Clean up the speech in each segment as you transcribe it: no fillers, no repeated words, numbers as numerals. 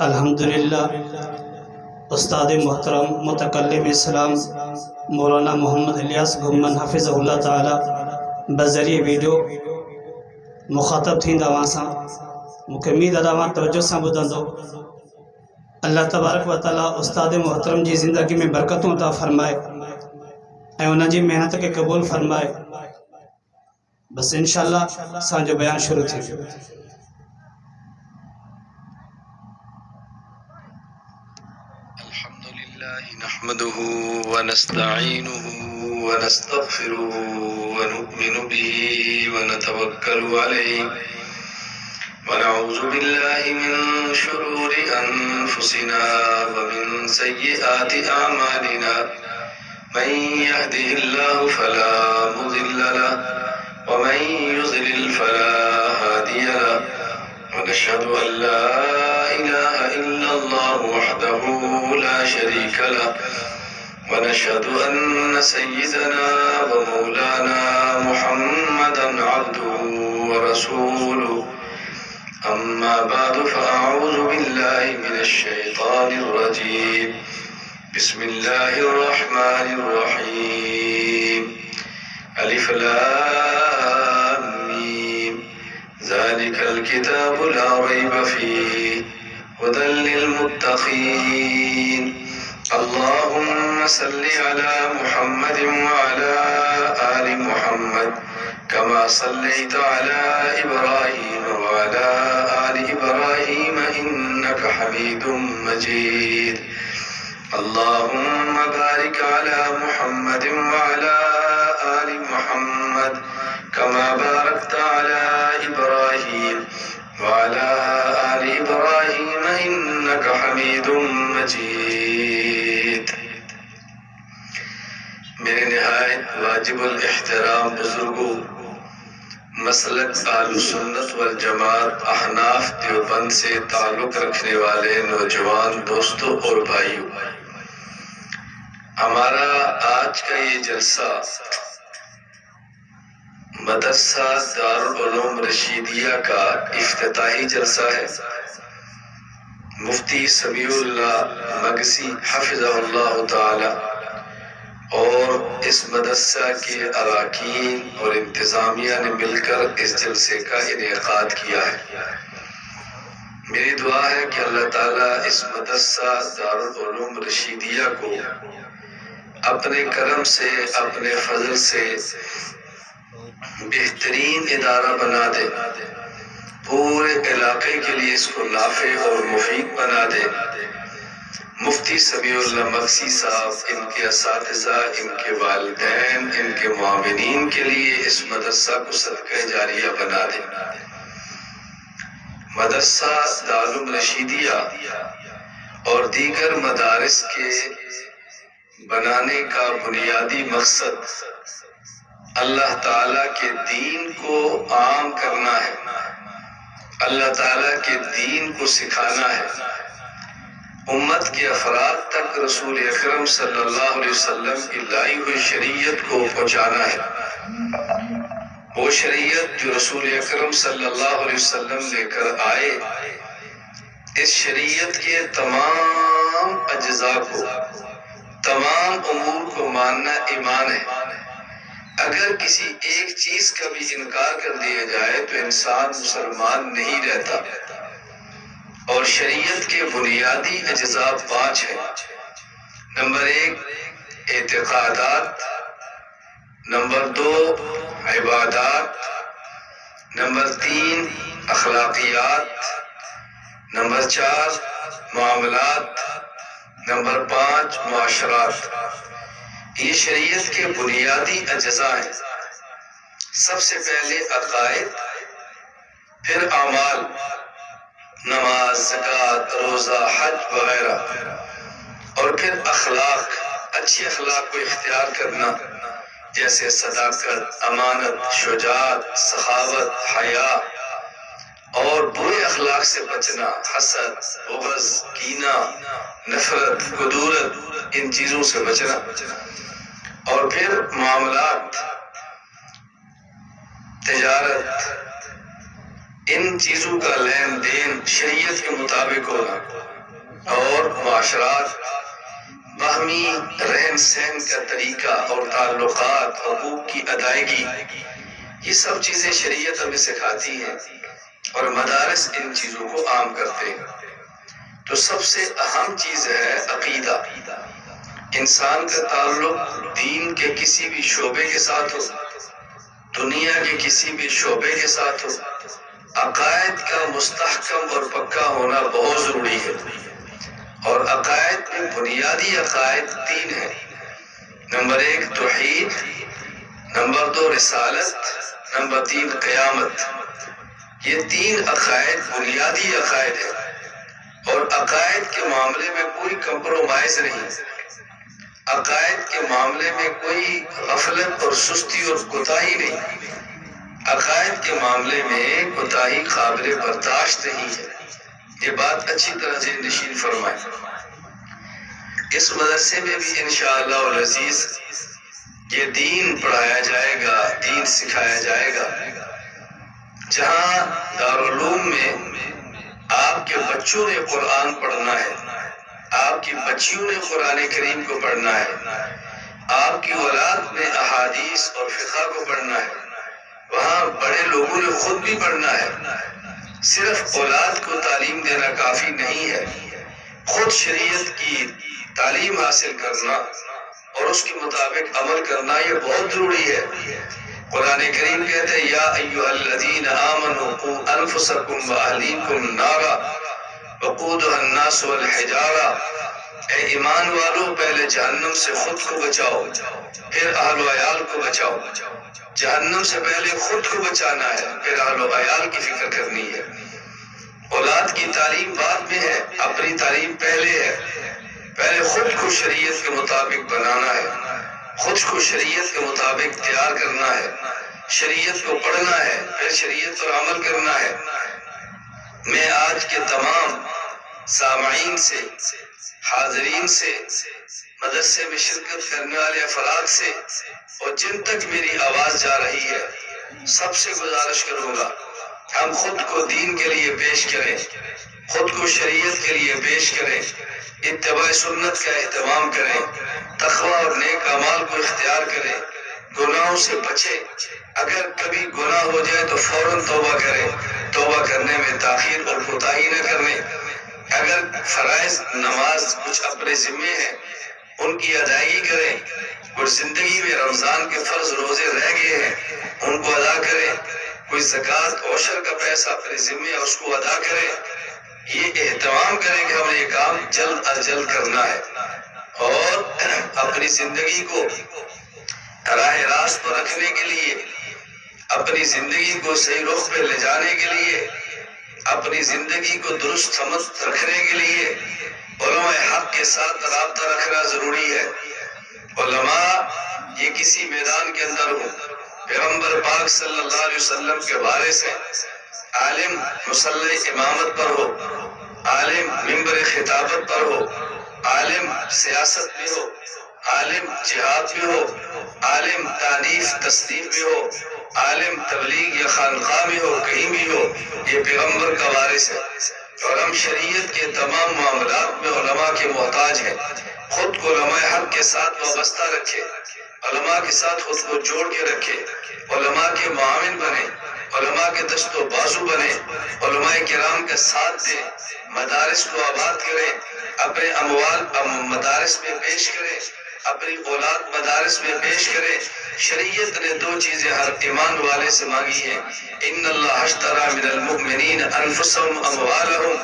الحمدللہ استاد محترم متکلم اسلام مولانا محمد الیاس گھمن حفظ اللہ تعالی بذریعہ ویڈیو مخاطب تھیں دواساں مکمید اداوان توجہ سے بدندو اللہ تبارک و تعالی استاد محترم جی زندگی میں برکتوں عطا فرمائے اے انہاں جی محنت کے قبول فرمائے. بس انشاءاللہ سانجو بیان شروع تھی. نحمده ونستعينه ونستغفره ونؤمن به ونتوكل عليه ونعوذ بالله من شرور أنفسنا ومن سيئات أعمالنا من يهده الله فلا مضل له ومن يضلل فلا هادي له ونشهد أن لا إله إلا الله وحده لا شريك له ونشهد أن سيدنا ومولانا محمدا عبده ورسوله. أما بعد فأعوذ بالله من الشيطان الرجيم. بسم الله الرحمن الرحيم. ألف لام ميم ذلك الكتاب لا ريب فيه هدى للمتقين. اللهم صل على محمد وعلى آل محمد كما صليت على إبراهيم وعلى آل إبراهيم إنك حميد مجيد. اللهم بارك على محمد وعلى آل محمد كما باركت على إبراهيم وعلى آل إبراهيم إنك حميد مجيد. میرے نہایت واجب الاحترام بزرگوں، مسلک اہل سنت والجماعت احناف دیوبند سے تعلق رکھنے والے نوجوان دوستوں اور بھائیوں، ہمارا آج کا یہ جلسہ مدرسہ دارالعلوم رشیدیہ کا افتتاحی جلسہ ہے. مفتی سمیع اللہ مگسی حفظہ اللہ تعالی اور اس مدرسہ کے اراکین اور انتظامیہ نے مل کر اس جلسے کا انعقاد کیا ہے. میری دعا ہے کہ اللہ تعالیٰ اس مدرسہ دارالعلوم رشیدیہ کو اپنے کرم سے، اپنے فضل سے بہترین ادارہ بنا دے، پورے علاقے کے لیے اس کو نافع اور مفید بنا دے. مفتی سمیع اللہ مگسی صاحب، ان کے اساتذہ، ان کے والدین، ان کے معاونین کے لیے اس مدرسہ کو صدقہ جاریہ بنا دے. مدرسہ دارالعلوم رشیدیہ اور دیگر مدارس کے بنانے کا بنیادی مقصد اللہ تعالیٰ کے دین کو عام کرنا ہے، اللہ تعالیٰ کے دین کو سکھانا ہے، امت کے افراد تک رسول اکرم صلی اللہ علیہ وسلم کی لائی ہوئی شریعت کو پہنچانا ہے. وہ شریعت جو رسول اکرم صلی اللہ علیہ وسلم لے کر آئے، اس شریعت کے تمام اجزاء کو، تمام امور کو ماننا ایمان ہے. اگر کسی ایک چیز کا بھی انکار کر دیا جائے تو انسان مسلمان نہیں رہتا. اور شریعت کے بنیادی اجزاء 5 ہیں. نمبر 1 اعتقادات، نمبر 2 عبادات، نمبر 3 اخلاقیات، نمبر 4 معاملات، نمبر 5 معاشرات. یہ شریعت کے بنیادی اجزاء ہیں. سب سے پہلے عقائد، پھر اعمال، نماز، زکوٰۃ، روزہ، حج وغیرہ، اور پھر اخلاق، اچھی اخلاق کو اختیار کرنا، جیسے صداقت، امانت، شجاعت، سخاوت، حیا، اور برے اخلاق سے بچنا، حسد، بغض، کینہ، نفرت، کدورت، ان چیزوں سے بچنا. اور پھر معاملات، تجارت، ان چیزوں کا لین دین شریعت کے مطابق ہونا اور معاشرات، باہمی رہن سہن کا طریقہ اور تعلقات، حقوق کی ادائیگی، یہ سب چیزیں شریعت ہمیں سکھاتی ہیں اور مدارس ان چیزوں کو عام کرتے ہیں۔ تو سب سے اہم چیز ہے عقیدہ۔ انسان کا تعلق دین کے کسی بھی شعبے کے ساتھ ہو، دنیا کے کسی بھی شعبے کے ساتھ ہو، عقائد کا مستحکم اور پکا ہونا بہت ضروری ہے۔ اور عقائد میں بنیادی عقائد تین ہیں۔ نمبر 1 توحید، نمبر 2 رسالت، نمبر 3 قیامت۔ یہ تین عقائد بنیادی عقائد ہیں، اور عقائد کے معاملے میں کوئی کمپرومائز نہیں، عقائد کے معاملے میں کوئی غفلت اور سستی اور کوتاہی نہیں، عقائد کے معاملے میں کوتاہی قابل برداشت نہیں ہے۔ یہ بات اچھی طرح سے نشین فرمائیں۔ اس مدرسے میں بھی انشاءاللہ العزیز یہ دین پڑھایا جائے گا، دین سکھایا جائے گا۔ جہاں دارالعلوم میں آپ کے بچوں نے قرآن پڑھنا ہے، آپ کی بچیوں نے قرآن کریم کو پڑھنا ہے، آپ کی اولاد نے احادیث اور فقہ کو پڑھنا ہے، وہاں بڑے لوگوں نے خود بھی پڑھنا ہے۔ صرف اولاد کو تعلیم دینا کافی نہیں ہے، خود شریعت کی تعلیم حاصل کرنا اور اس کے مطابق عمل کرنا یہ بہت ضروری ہے۔ قرآن کریم کہتے ہیں یا ایھا الذین آمنوا قوا انفسکم واہلیکم نارا وقودھا الناس والحجارہ، اے ایمان والو پہلے جہنم سے خود کو بچاؤ پھر اہل و عیال کو بچاؤ۔ جہنم سے پہلے خود کو بچانا ہے، پھر اہل و عیال کی فکر کرنی ہے۔ اولاد کی تعلیم بعد میں ہے، اپنی تعلیم پہلے ہے۔ پہلے خود کو شریعت کے مطابق بنانا ہے، خود کو شریعت کے مطابق تیار کرنا ہے، شریعت کو پڑھنا ہے، پھر شریعت پر عمل کرنا ہے۔ میں آج کے تمام سامعین سے، حاضرین سے، مدرسے میں شرکت کرنے والے افراد سے اور جن تک میری آواز جا رہی ہے سب سے گزارش کروں گا، ہم خود کو دین کے لیے پیش کریں، خود کو شریعت کے لیے پیش کریں، اتباع سنت کا اہتمام کریں، تقوی اور نیک اعمال کو اختیار کریں، گناہوں سے بچیں۔ اگر کبھی گناہ ہو جائے تو فوراً توبہ کریں، توبہ کرنے میں تاخیر اور کوتاہی نہ کریں۔ اگر فرائض نماز کچھ اپنے ذمے ہیں ان کی ادائیگی کریں، اور زندگی میں رمضان کے فرض روزے رہ گئے ہیں ان کو ادا کریں، کوئی زکوٰۃ عشر کا پیسہ اپنے ذمے ہے اس کو ادا کریں۔ یہ اہتمام کریں کہ ہمیں یہ کام جلد از جلد کرنا ہے، اور اپنی زندگی کو راہ راست پر رکھنے کے لیے، اپنی زندگی کو صحیح رخ پہ لے جانے کے لیے، اپنی زندگی کو درست سمت رکھنے کے لیے علماء حق کے ساتھ رابطہ رکھنا ضروری ہے۔ علماء یہ کسی میدان کے اندر ہو، پیغمبر پاک صلی اللہ علیہ وسلم کے وارث ہیں، عالم مصلی امامت پر ہو، عالم منبر خطابت پر ہو، عالم سیاست میں ہو، عالم جہاد میں ہو، عالم تانیف تصنیف میں ہو، عالم تبلیغ یا خانقاہ میں ہو، کہیں بھی ہو، یہ پیغمبر کا وارث ہے۔ اور ہم شریعت کے تمام معاملات میں علماء کے محتاج ہیں۔ خود کو علماء حق کے ساتھ وابستہ رکھے، علماء کے ساتھ خود کو جوڑ کے رکھے، علماء کے معاون بنے، علماء کے دست و بازو بنے، علماء کرام کا ساتھ دیں، مدارس کو آباد کریں، اپنے اموال مدارس میں پیش کریں، اپنی اولاد مدارس میں پیش کریں۔ شریعت نے دو چیزیں ہر ایمان والے سے مانگی ہیں، ان اللہ اشتری من المؤمنین انفسهم اموالهم،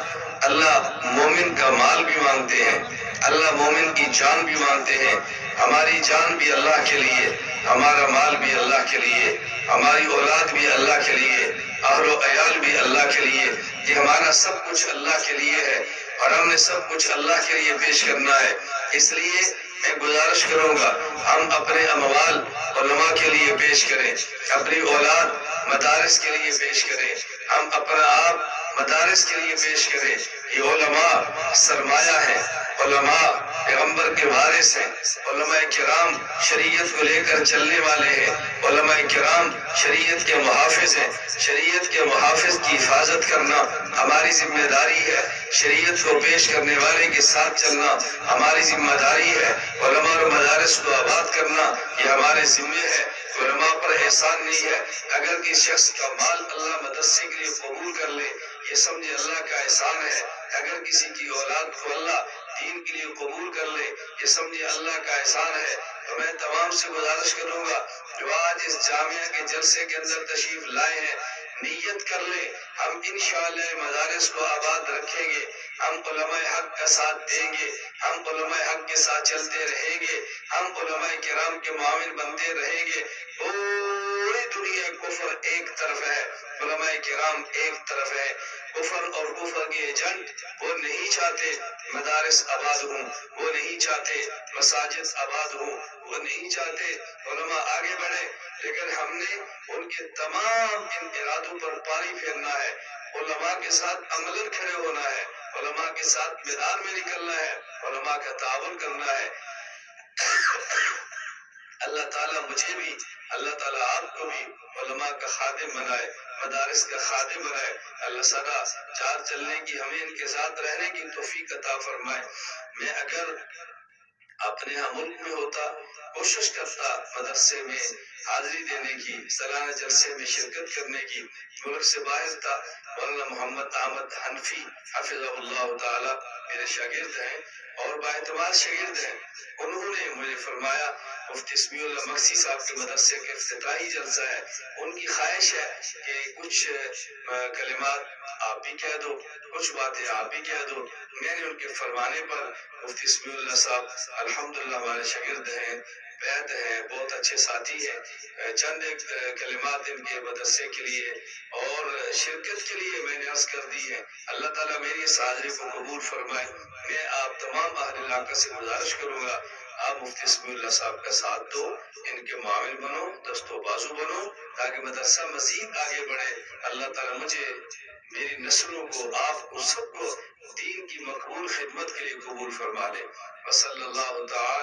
اللہ مومن کا مال بھی مانگتے ہیں، اللہ مومن کی جان بھی مانگتے ہیں۔ ہماری جان بھی اللہ کے لیے، ہمارا مال بھی اللہ کے لیے، ہماری اولاد بھی اللہ کے لیے، اہل و عیال بھی اللہ کے لیے، یہ ہمارا سب کچھ اللہ کے لیے ہے، اور ہم نے سب کچھ اللہ کے لیے پیش کرنا ہے۔ اس لیے میں گزارش کروں گا ہم اپنے اموال علماء کے لیے پیش کریں، اپنی اولاد مدارس کے لیے پیش کریں، ہم اپنا آپ مدارس کے لیے پیش کریں۔ یہ علماء سرمایہ ہیں، علماء پیغمبر کے وارث ہیں، علماء کرام شریعت کو لے کر چلنے والے ہیں، علماء کرام شریعت کے محافظ ہیں، شریعت کے محافظ کی حفاظت کرنا ہماری ذمہ داری ہے، شریعت کو پیش کرنے والے کے ساتھ چلنا ہماری ذمہ داری ہے، علماء اور مدارس کو آباد کرنا یہ ہمارے ذمے ہے، علماء پر احسان نہیں ہے۔ اگر کسی شخص کا مال اللہ مدرسے کے لیے قبول کر لے یہ سمجھے اللہ کا احسان ہے، اگر کسی کی اولاد کو اللہ دین کے لیے قبول کر لے یہ سمجھے اللہ کا احسان ہے۔ تو میں تمام سے گزارش کروں گا جو آج اس جامعہ کے جلسے کے اندر تشریف لائے ہیں نیت کر لیں ہم انشاءاللہ مدارس کو آباد رکھیں گے، ہم علماء حق کا ساتھ دیں گے، ہم علماء حق کے ساتھ چلتے رہیں گے، ہم علماء کرام کے معاون بنتے رہیں گے۔ پوری دنیا کفر ایک طرف ہے، علماء کرام ایک طرف ہے۔ کفر اور کفر کے ایجنٹ وہ نہیں چاہتے مدارس آباد ہوں، وہ نہیں چاہتے مساجد آباد ہوں، وہ نہیں چاہتے علماء آگے بڑھے، لیکن ہم نے ان کے تمام ان ارادوں پر پانی پھیرنا ہے، علماء کے ساتھ عملاً کھڑے ہونا ہے، علماء کے ساتھ میدان میں نکلنا ہے، علماء کا تعاون کرنا ہے۔ اللہ تعالیٰ مجھے بھی، اللہ تعالیٰ آپ کو بھی علماء کا خادم بنائے، مدارس کا خادم بنائے، اللہ سدا چار چلنے کی ہمیں ان کے ساتھ رہنے کی توفیق عطا فرمائے۔ میں اگر اپنے یہاں ملک میں ہوتا کوشش کرتا مدرسے میں حاضری دینے کی، سالانہ جلسے میں شرکت کرنے کی، ملک سے باہر تھا۔ مولانا محمد احمد حنفی حفظہ اللہ تعالی میرے شاگرد ہیں اور باعتماد شاگرد ہیں، انہوں نے مجھے فرمایا مفتی اسمیع اللہ مقصی صاحب کے مدرسے کا افتتاحی جلسہ ہے، ان کی خواہش ہے کہ کچھ کلمات آپ بھی کہہ دو، کچھ باتیں آپ بھی کہہ دو۔ میں نے ان کے فرمانے پر مفتی اسمیع اللہ صاحب الحمدللہ ہمارے شاگرد ہیں، بیعت ہیں، بہت اچھے ساتھی ہیں، چند ایک کلمات ان کے مدرسے کے لیے اور شرکت کے لیے میں نے عرض کر دی ہے۔ اللہ تعالیٰ میری اس حاضری کو قبول فرمائے۔ میں آپ تمام اہل علاقہ سے گزارش کروں گا آپ مفتی اسمیع اللہ صاحب کا ساتھ دو، ان کے معاون بنو، دست و بازو بنو تاکہ مدرسہ مزید آگے بڑھے۔ اللہ تعالیٰ مجھے، میری نسلوں کو، آپ کو، سب کو دین کی مقبول خدمت کے لیے قبول فرما لے۔ وصلی اللہ تعالی